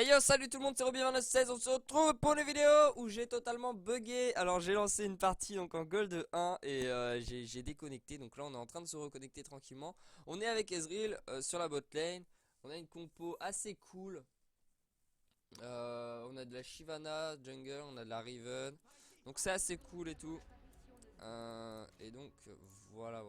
Hey yo, salut tout le monde, c'est Robin16, on se retrouve pour une vidéo où j'ai totalement bugué. Alors j'ai lancé une partie donc en Gold 1 et j'ai déconnecté. Donc là on est en train de se reconnecter tranquillement. On est avec Ezreal sur la bot lane. On a une compo assez cool. On a de la Shyvana jungle, on a de la Riven. Donc c'est assez cool et tout. Et donc voilà.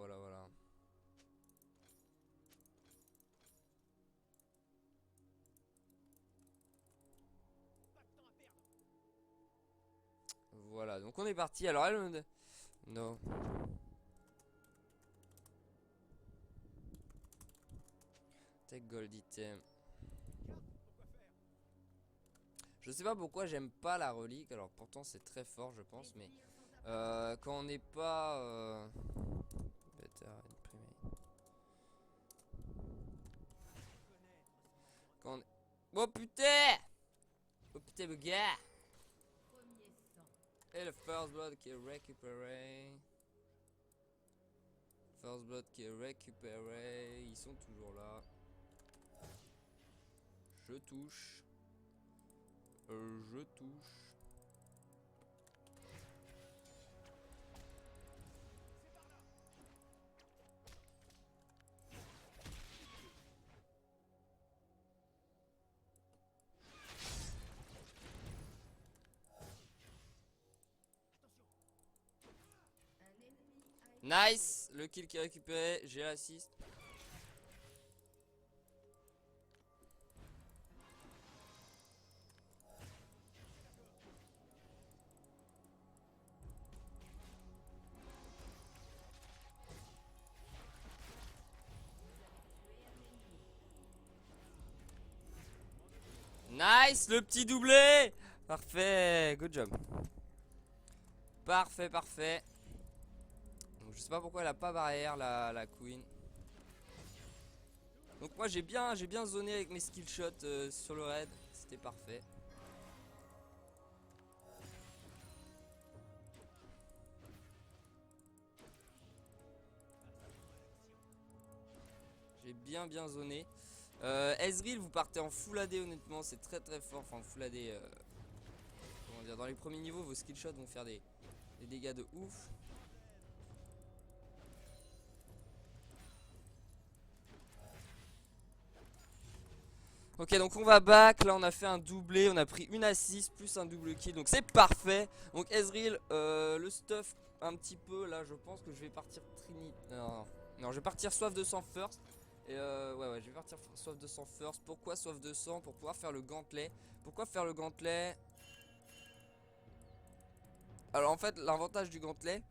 Voilà, donc on est parti. Alors elle... Non. Take gold item. Je sais pas pourquoi j'aime pas la relique, alors pourtant c'est très fort je pense, mais quand on n'est pas... Better and primate. Quand on... Oh putain. Oh putain le gars. Et le first blood qui est récupéré. First blood qui est récupéré. Ils sont toujours là. Je touche. Je touche. Nice. Le kill qui est récupéré. J'ai l'assist. Nice. Le petit doublé. Parfait. Good job. Parfait. Donc, je sais pas pourquoi elle a pas barrière la queen. Donc moi j'ai bien zoné avec mes skill shots sur le raid. C'était parfait. J'ai bien zoné. Ezreal vous partez en full AD honnêtement. C'est très fort. Enfin full AD. Comment dire, dans les premiers niveaux vos skill shots vont faire des dégâts de ouf. Ok, donc on va back. Là on a fait un doublé, on a pris une assist plus un double kill, donc c'est parfait. Donc Ezreal, le stuff un petit peu. Là je pense que je vais partir Trinity. Non, je vais partir soif de sang first. Et ouais, je vais partir soif de sang first. Pourquoi soif de sang? Pour pouvoir faire le gantelet. Pourquoi faire le gantelet? Alors en fait l'avantage du gantelet,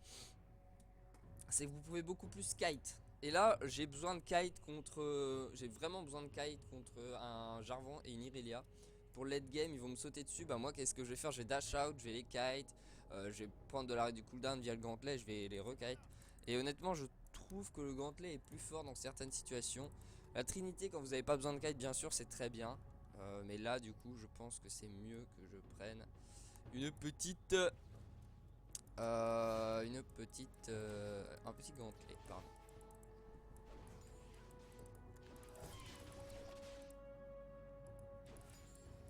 c'est que vous pouvez beaucoup plus kite. Et là j'ai besoin de kite contre... j'ai vraiment besoin de kite contre un Jarvan et une Irelia. Pour late game ils vont me sauter dessus. Bah moi qu'est-ce que je vais faire? Je vais dash out, je vais les kite. Je vais prendre de l'arrêt du cooldown via le gantelet, je vais les rekite. Et honnêtement je trouve que le gantelet est plus fort dans certaines situations. La trinité quand vous n'avez pas besoin de kite bien sûr c'est très bien. Mais là du coup je pense que c'est mieux que je prenne une petite... un petit gantelet, pardon.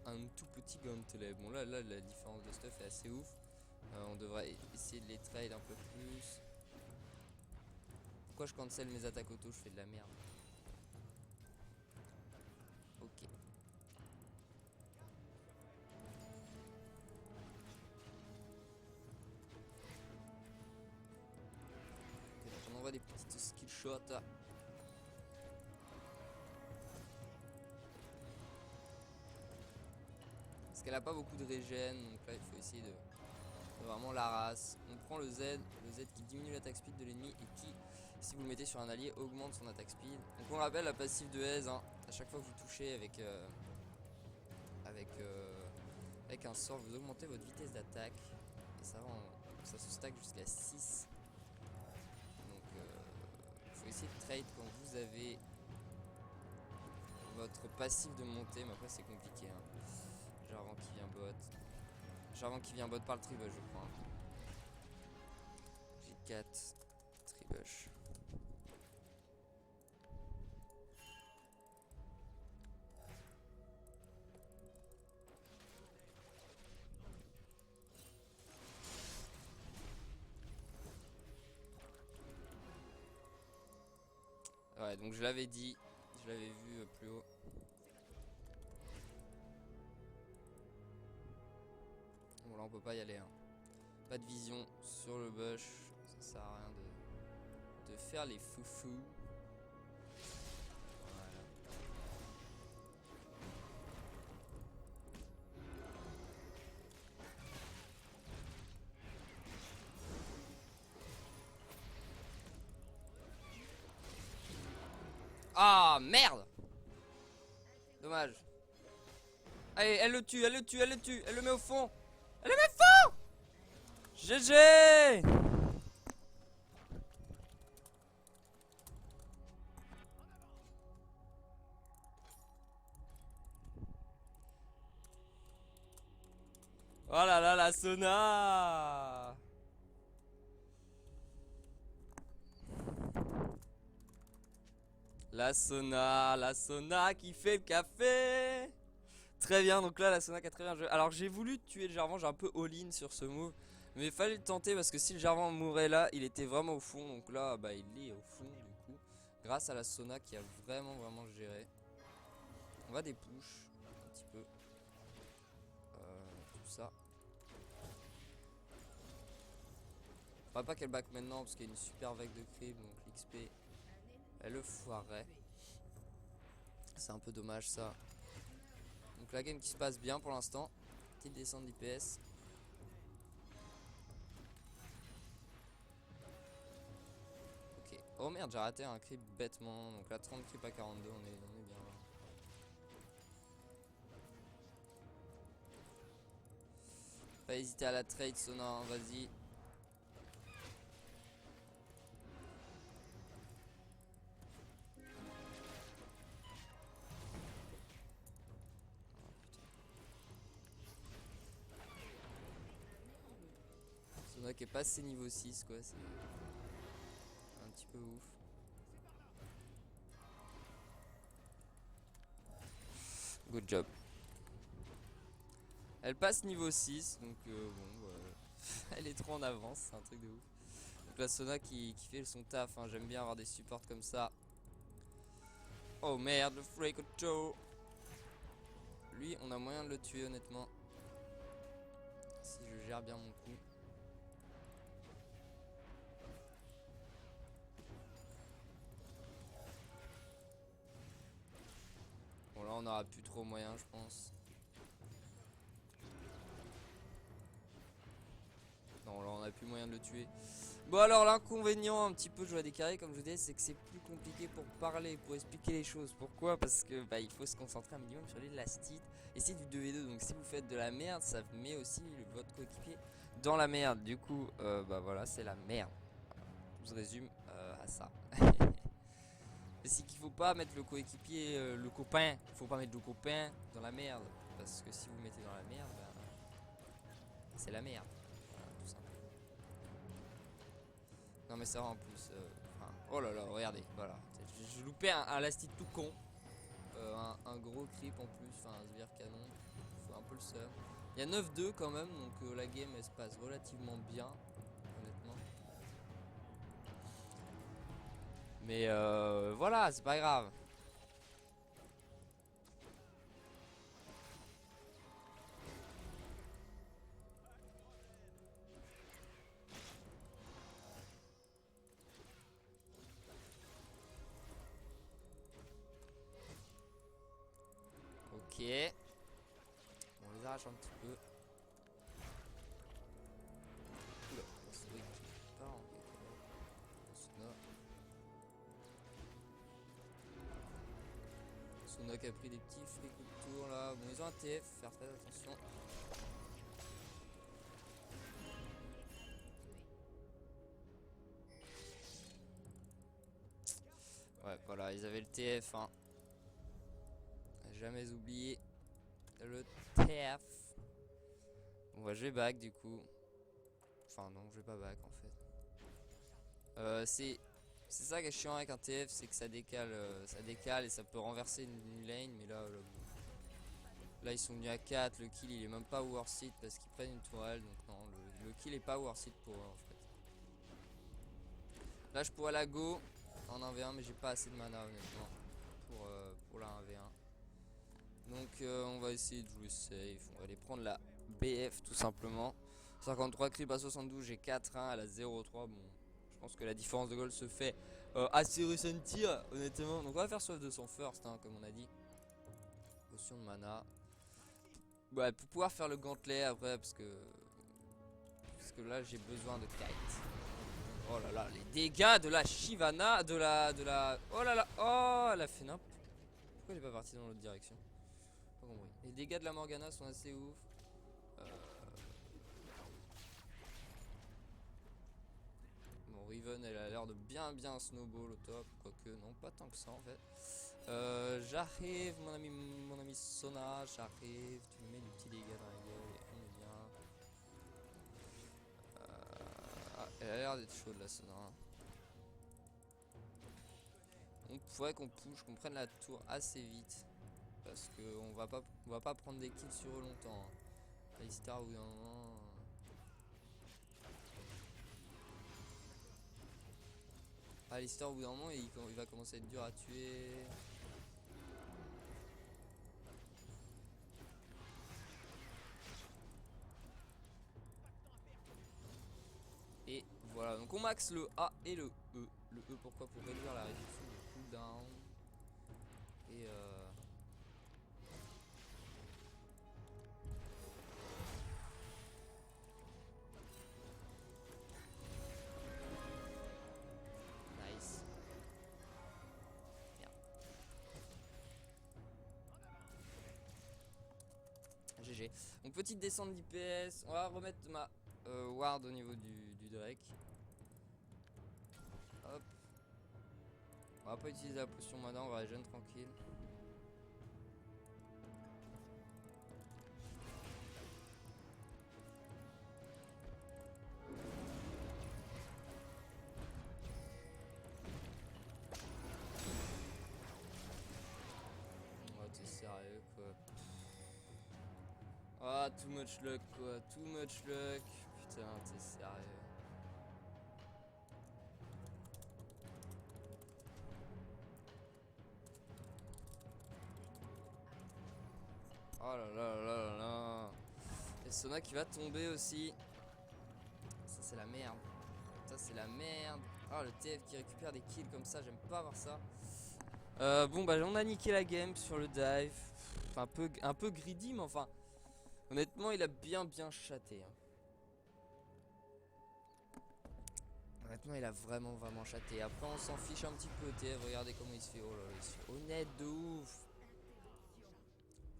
Un tout petit gantelet. Bon là la différence de stuff est assez ouf. On devrait essayer de les trade un peu plus. Pourquoi je cancel mes attaques auto? Je fais de la merde. Ok. Donc on envoie des petites skill shots. Parce qu'elle a pas beaucoup de régène. Donc là il faut essayer de vraiment la race. On prend le Z qui diminue l'attaque speed de l'ennemi et qui, si vous le mettez sur un allié, augmente son attaque speed. Donc on rappelle la passive de Ez, hein. À chaque fois que vous touchez avec un sort, vous augmentez votre vitesse d'attaque. Et ça se stack jusqu'à 6. Donc il faut essayer de trade quand vous avez votre passif de montée. Mais après c'est compliqué, hein. Jarvan qui vient bot. Jarvan qui vient bot par le tribush je crois. J'ai 4 tribush. Ouais, donc je l'avais dit. Je l'avais vu plus haut. Bon, là, on peut pas y aller. Hein. Pas de vision sur le bush. Ça sert à rien de faire les foufous. Voilà. Ah, merde! Dommage. Allez, elle le tue, elle le tue, elle le tue, elle le met au fond. Elle le met au fond! GG! Oh là là, la Sona! La Sona qui fait le café! Très bien, donc là la Sona qui a très bien joué. Alors j'ai voulu tuer le Jarvan, j'ai un peu all-in sur ce move. Mais il fallait le tenter parce que si le Jarvan mourait là, il était vraiment au fond. Donc là, bah il est au fond du coup. Grâce à la Sona qui a vraiment géré. On va des push un petit peu. Tout ça. Faudrait pas qu'elle back maintenant parce qu'il y a une super vague de creep. Donc l'XP, elle le foirait. C'est un peu dommage ça. Donc la game qui se passe bien pour l'instant. Petite descente d'IPS. Ok. Oh merde, j'ai raté un creep bêtement. Donc là 30 creep à 42, on est bien là. Pas hésiter à la trade Sona, hein, vas-y. Sona qui est passé niveau 6 quoi, c'est un petit peu ouf. Good job. Elle passe niveau 6, donc bon, elle est trop en avance, c'est un truc de ouf. Donc la Sona qui fait son taf, hein, j'aime bien avoir des supports comme ça. Oh merde, le Freak Joe. Lui, on a moyen de le tuer honnêtement. Si je gère bien mon coup. Bon là on aura plus trop moyen je pense. Non là on a plus moyen de le tuer. Bon alors l'inconvénient un petit peu de jouer à des carrés comme je vous disais, c'est que c'est plus compliqué pour parler, pour expliquer les choses. Pourquoi? Parce que bah, il faut se concentrer un minimum sur les last hits. Et c'est du 2v2, donc si vous faites de la merde, ça met aussi votre coéquipier dans la merde. Du coup bah voilà, c'est la merde. Voilà. Tout se résume à ça. Et c'est qu'il faut pas mettre le coéquipier, le copain, faut pas mettre le copain dans la merde. Parce que si vous mettez dans la merde, bah, c'est la merde. Voilà, tout simplement. Non mais ça va en plus. Oh là là, regardez, voilà. J'ai loupé un last hit tout con. Un gros creep en plus, enfin un sbire canon. Faut un peu le seum. Il y a 9-2 quand même, donc la game elle se passe relativement bien, honnêtement. Mais voilà, c'est pas grave. Ok. On les arrache un petit peu. Oula, c'est vrai que j'ai pas en Sona qui a pris des petits free coups de tour là. Bon, ils ont un TF, faire très attention. Ouais, voilà, ils avaient le TF. Hein. Jamais oublié le TF. Bon, bah, je vais back du coup. Enfin, non, je vais pas back en fait. C'est ça qui est chiant avec un TF, c'est que ça décale et ça peut renverser une lane. Mais là ils sont venus à 4, le kill il est même pas worth it parce qu'ils prennent une tourelle. Donc non, le kill est pas worth it pour eux en fait. Là je pourrais la go, en 1v1, mais j'ai pas assez de mana honnêtement pour la 1v1. Donc on va essayer de jouer safe. On va aller prendre la BF tout simplement. 53 clips à 72, j'ai 4-1, elle a 0-3. Bon, je pense que la différence de goal se fait assez ressentir honnêtement. Donc on va faire soif de son first, hein, comme on a dit. Potion de mana. Ouais, pour pouvoir faire le gantelet après, parce que là j'ai besoin de kite. Oh là là, les dégâts de la Shyvana, de la... Oh là là, oh, elle a fait n'importe. Pourquoi elle est pas partie dans l'autre direction? Pas compris. Les dégâts de la Morgana sont assez ouf. Bon, Riven, elle a l'air de bien snowball au top, quoique non, pas tant que ça en fait. J'arrive, mon ami Sona, j'arrive. Tu me mets des petits dégâts dans la gueule, on est bien. Elle a l'air d'être chaude la Sona. On faudrait qu'on push, qu'on prenne la tour assez vite. Parce qu'on va pas prendre des kills sur eux longtemps. Alistar ou un moment. Alistar au bout d'un moment il va commencer à être dur à tuer. Et voilà, donc on max le A et le E. Le E pourquoi? Pour réduire la réduction de cooldown. Et nice. Merde. GG. Donc petite descente d'IPS. On va remettre ma ward au niveau du Drake. Hop. On va pas utiliser la potion mana, on va régénérer tranquille. Oh t'es sérieux quoi. Ah too much luck quoi, too much luck. Putain t'es sérieux. Oh là là là là là. Et Sona qui va tomber aussi. Ça c'est la merde. Ça c'est la merde. Oh le TF qui récupère des kills comme ça, j'aime pas voir ça. Bon bah on a niqué la game sur le dive. Enfin, un peu greedy mais enfin. Honnêtement il a bien chaté. Hein. Honnêtement il a vraiment chaté. Après on s'en fiche un petit peu TF. Regardez comment il se fait. Oh là là il se fait honnête de ouf.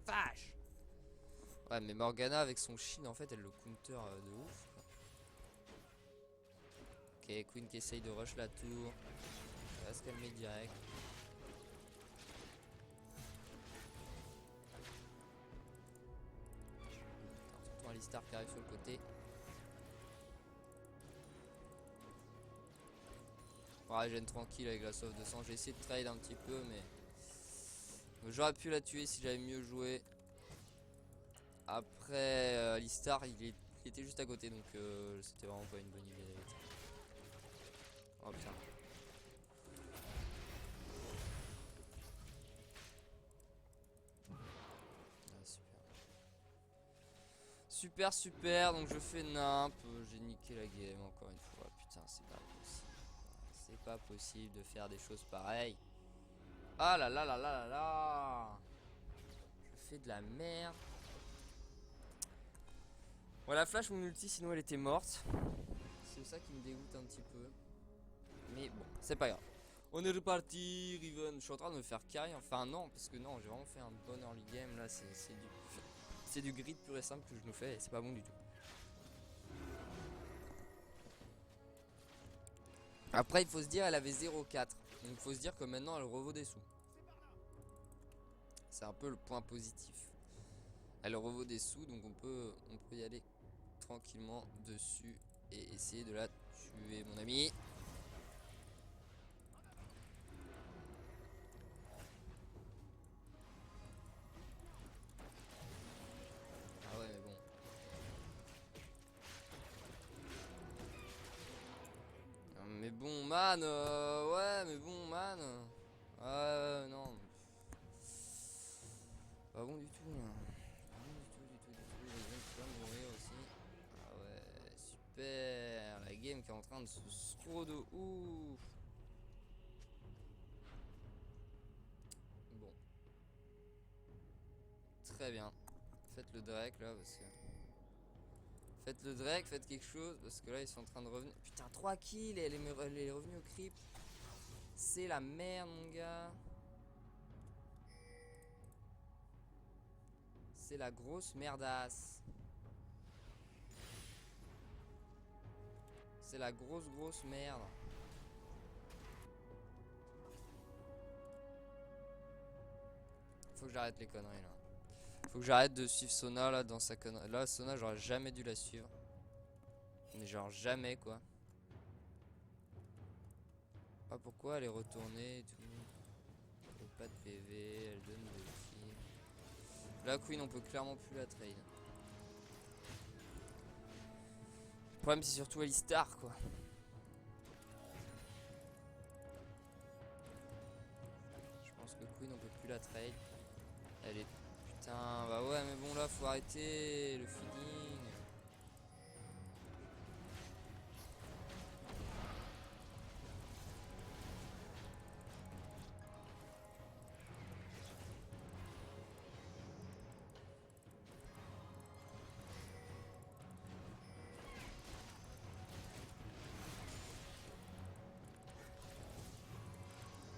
Vache. Ouais mais Morgana avec son shield en fait elle le counter de ouf. Ok Queen qui essaye de rush la tour. Elle va se calmer direct. Tonton Alistar qui arrive sur le côté. Ouais gêne tranquille avec la sauve de sang. J'ai essayé de trade un petit peu mais j'aurais pu la tuer si j'avais mieux joué. Après Alistar il était juste à côté donc c'était vraiment pas une bonne idée. Oh putain. Ah, super, donc je fais nimp, j'ai niqué la game encore une fois, putain c'est pas possible. C'est pas possible de faire des choses pareilles. Ah là là là là là là. Je fais de la merde. Bon la flash mon ulti sinon elle était morte. C'est ça qui me dégoûte un petit peu. Mais bon, c'est pas grave. On est reparti, Riven. Je suis en train de me faire carry. Enfin non, parce que non, j'ai vraiment fait un bon early game. Là c'est du grid pur et simple que je nous fais et c'est pas bon du tout. Après il faut se dire elle avait 0,4. Donc il faut se dire que maintenant elle revaut des sous. C'est un peu le point positif. Elle revaut des sous donc on peut y aller tranquillement dessus et essayer de la tuer mon ami. Ah ouais mais bon. Mais bon man ouais mais bon Non. Pas bon du tout. Là. Pas bon du tout. Les gens qui vont mourir aussi. Ah ouais, super. La game qui est en train de se scroll de ouf. Bon. Très bien. Faites le Drake là parce que... Faites le Drake, faites quelque chose parce que là ils sont en train de revenir. Putain, 3 kills et elle est revenue au creep. C'est la merde mon gars. C'est la grosse merdasse. C'est la grosse merde. Faut que j'arrête les conneries là. Faut que j'arrête de suivre Sona là dans sa connerie. Là Sona j'aurais jamais dû la suivre. Mais genre jamais quoi. Pas pourquoi elle est retournée et tout. Elle a pas de PV, elle donne des kills. La Queen on peut clairement plus la trade. Le problème c'est surtout Alistar quoi. Je pense que Queen on peut plus la trade. Elle est... Putain bah ouais mais bon là faut arrêter le feeding.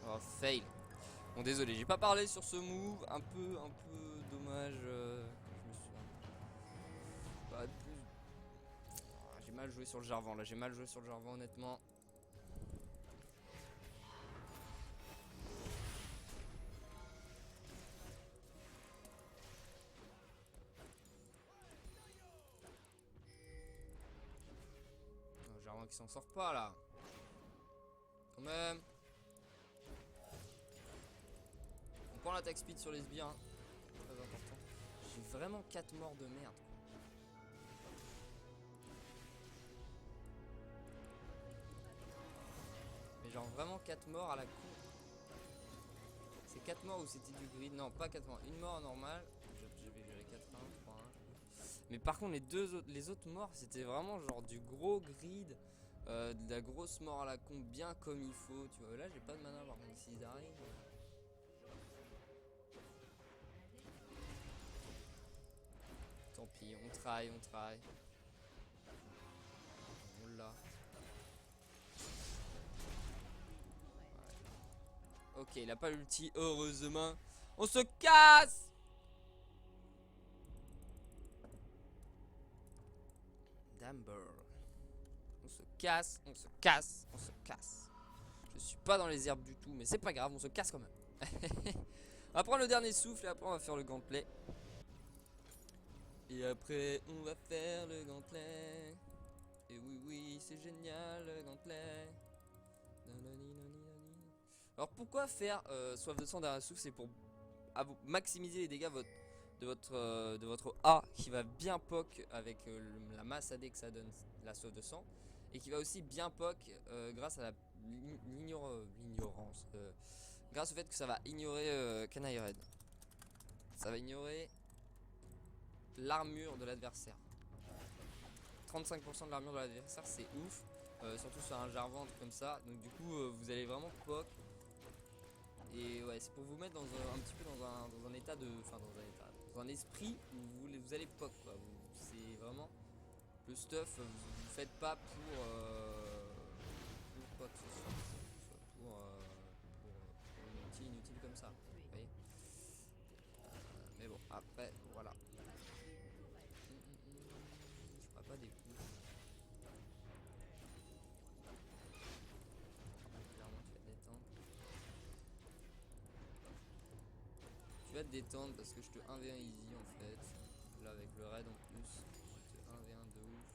Oh fail. Bon désolé, j'ai pas parlé sur ce move, un peu dommage. Je me suis pas plus. Ah, j'ai mal joué sur le Jarvan là, j'ai mal joué sur le Jarvan honnêtement. Oh, Jarvan qui s'en sort pas là. Quand même. On prend l'attaque speed sur les sbires, hein. Très important. J'ai vraiment 4 morts de merde. Mais genre vraiment 4 morts à la con. C'est 4 morts ou c'était du grid? Non, pas 4 morts. Une mort normale. J'avais 4-1, 3-1. Mais par contre, les autres morts, c'était vraiment genre du gros grid. De la grosse mort à la con, bien comme il faut. Tu vois, là, j'ai pas de mana par contre s'ils arrivent. Tant pis, on try. On l'a. Ok, il a pas l'ulti, heureusement. On se casse! Damber. On se casse. Je suis pas dans les herbes du tout, mais c'est pas grave, on se casse quand même. On va prendre le dernier souffle et après on va faire le gameplay. Et après on va faire le gameplay. Et oui, c'est génial le gameplay. Alors pourquoi faire soif de sang derrière souffle? C'est pour maximiser les dégâts de votre A qui va bien poke avec la masse AD que ça donne la soif de sang. Et qui va aussi bien poke grâce à l'ignorance. Grâce au fait que ça va ignorer Canaille Red. Ça va ignorer l'armure de l'adversaire. 35% de l'armure de l'adversaire, c'est ouf. Surtout sur un Jarvan, un truc comme ça. Donc du coup, vous allez vraiment poke. Et ouais, c'est pour vous mettre un petit peu dans un état de... Enfin, dans un esprit où vous allez poke, quoi. C'est vraiment... Le stuff, vous faites pas pour quoi que ce soit. Pour une outil inutile comme ça. Vous voyez, mais bon, après, voilà. Je ferai pas des coups. Clairement, tu vas te détendre parce que je te 1v1 easy en fait. Là, avec le raid en plus. Je te 1v1 de ouf.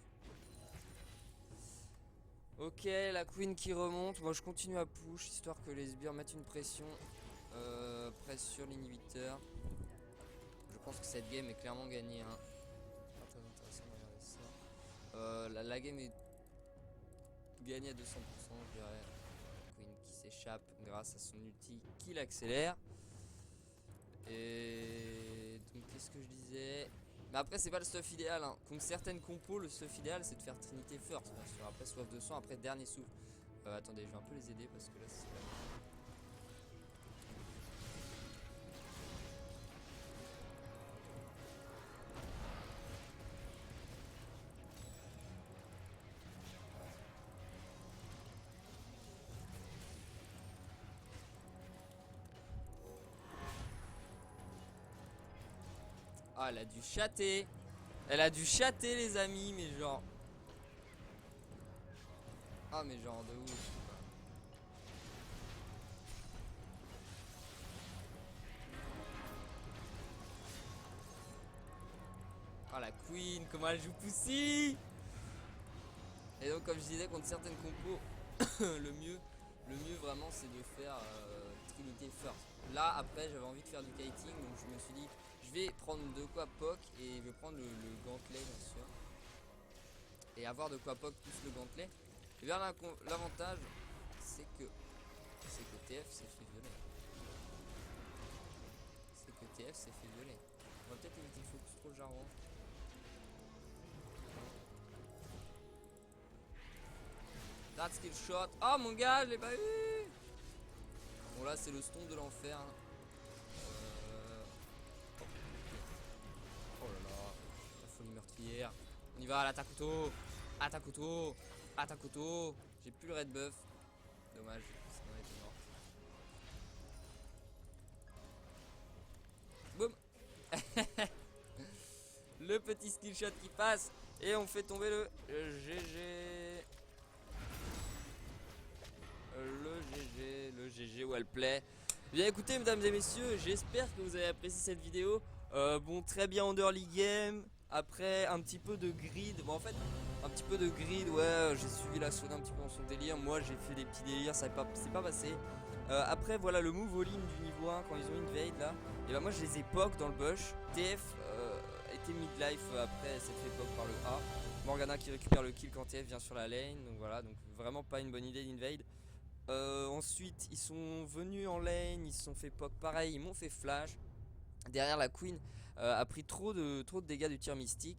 Ok, la queen qui remonte. Moi, je continue à push histoire que les sbires mettent une pression. Presse sur l'inhibiteur. Je pense que cette game est clairement gagnée. Hein. Pas très intéressant de regarder ça. La game est gagnée à 200%, je dirais. Queen qui s'échappe grâce à son ulti qui l'accélère. Et donc qu'est-ce que je disais? Mais après c'est pas le stuff idéal hein. Contre certaines compos le stuff idéal c'est de faire Trinité first bien sûr. Après soif de sang, après dernier souffle. Attendez, je vais un peu les aider parce que là c'est... Ah, elle a dû chatter. Elle a dû chatter les amis, mais genre... Ah mais genre de ouf. Ah la queen, comment elle joue Pussy. Et donc comme je disais, contre certaines compos, le mieux vraiment c'est de faire Trinité first. Là après j'avais envie de faire du kiting, donc je me suis dit je vais prendre de quoi poke et je vais prendre le gantelet bien sûr. Et avoir de quoi poke plus le gantelet. Et bien l'avantage c'est que TF s'est fait violer. C'est que TF s'est fait violer. On va peut-être éviter le focus trop le jargon. That skill shot. Oh mon gars, je l'ai pas eu. Bon là c'est le stomp de l'enfer. Oh là là, la folie meurtrière. On y va à l'attaque couteau. Attaque couteau. Attaque couteau. J'ai plus le red buff. Dommage, sinon elle était morte. Boum. Le petit skill shot qui passe. Et on fait tomber le GG. Le GG où elle plaît. Bien écoutez mesdames et messieurs, j'espère que vous avez apprécié cette vidéo. Bon, très bien early game. Après un petit peu de grid. Bon en fait un petit peu de grid, ouais, j'ai suivi la Sona un petit peu dans son délire. Moi j'ai fait des petits délires, ça c'est pas passé. Après voilà le move all-in du niveau 1 quand ils ont invade là. Et bah moi je les ai poke dans le bush. TF était midlife après s'être fait poke par le A. Morgana qui récupère le kill quand TF vient sur la lane. Donc voilà, donc vraiment pas une bonne idée d'invade. Ensuite ils sont venus en lane, ils se sont fait poke pareil, ils m'ont fait flash. Derrière la queen a pris trop de dégâts du tir mystique.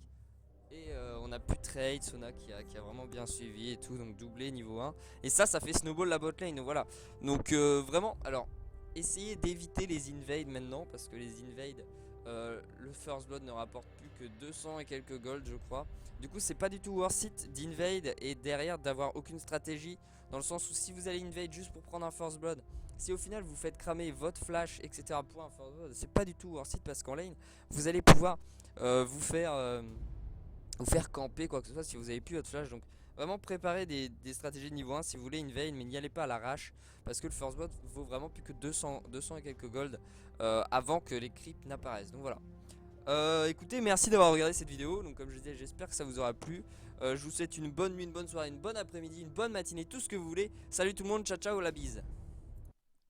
Et on a pu trade, Sona qui a vraiment bien suivi et tout, donc doublé niveau 1. Et ça fait snowball la bot lane, donc voilà. Donc vraiment, alors essayez d'éviter les invades maintenant, parce que les invades, le first blood ne rapporte plus que 200 et quelques gold je crois. Du coup c'est pas du tout worth it d'invade et derrière d'avoir aucune stratégie. Dans le sens où si vous allez invade juste pour prendre un first blood, si au final vous faites cramer votre flash etc pour un first blood, c'est pas du tout worth it parce qu'en lane vous allez pouvoir vous faire camper quoi que ce soit si vous avez plus votre flash. Donc vraiment préparez des stratégies de niveau 1 si vous voulez invade, mais n'y allez pas à l'arrache parce que le first blood vaut vraiment plus que 200 et quelques gold avant que les creeps n'apparaissent. Donc voilà. Écoutez, merci d'avoir regardé cette vidéo. Donc comme je disais, j'espère que ça vous aura plu. Je vous souhaite une bonne nuit, une bonne soirée, une bonne après-midi, une bonne matinée, tout ce que vous voulez. Salut tout le monde, ciao ciao, la bise.